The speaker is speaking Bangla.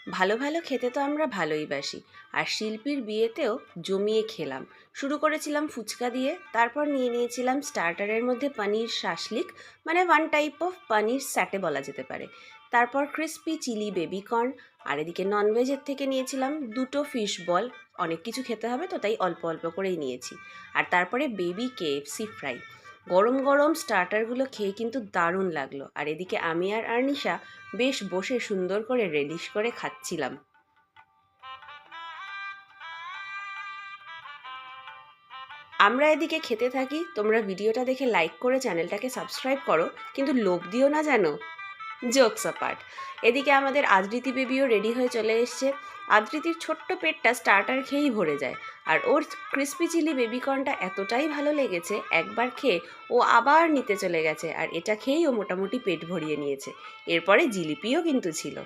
ভালো ভালো খেতে তো আমরা ভালোই বাসি, আর শিল্পীর বিয়েতেও জমিয়ে খেলাম। শুরু করেছিলাম ফুচকা দিয়ে, তারপর নিয়ে নিয়েছিলাম স্টার্টারের মধ্যে পনির শাসলিক, মানে ওয়ান টাইপ অফ পনির স্যাটে বলা যেতে পারে। তারপর ক্রিস্পি চিলি বেবিকর্ন, আর এদিকে ননভেজের থেকে নিয়েছিলাম দুটো ফিশ বল। অনেক কিছু খেতে হবে তো তাই অল্প অল্প করেই নিয়েছি। আর তারপরে বেবি কেএফসি ফ্রাই। গরম গরম স্টার্টারগুলো খেয়ে কিন্তু দারুণ লাগলো। আর এদিকে আমি আর আর্নিশা বেশ বসে সুন্দর করে রেলিশ করে খাচ্ছিলাম। আমরা এদিকে খেতে থাকি, তোমরা ভিডিওটা দেখে লাইক করে চ্যানেলটাকে সাবস্ক্রাইব করো, কিন্তু লোভ দিও না যেন। জোকস অ্যাপার্ট, এদিকে আমাদের আদৃতি বেবিও রেডি হয়ে চলে এসছে। আদৃতির ছোট্ট পেটটা স্টার্টার খেয়েই ভরে যায়, আর ওর ক্রিস্পি চিলি বেবিকর্নটা এতটাই ভালো লেগেছে, একবার খেয়ে ও আবার নিতে চলে গেছে, আর এটা খেয়েই ও মোটামুটি পেট ভরিয়ে নিয়েছে। এরপরে জিলিপিও কিন্তু ছিল।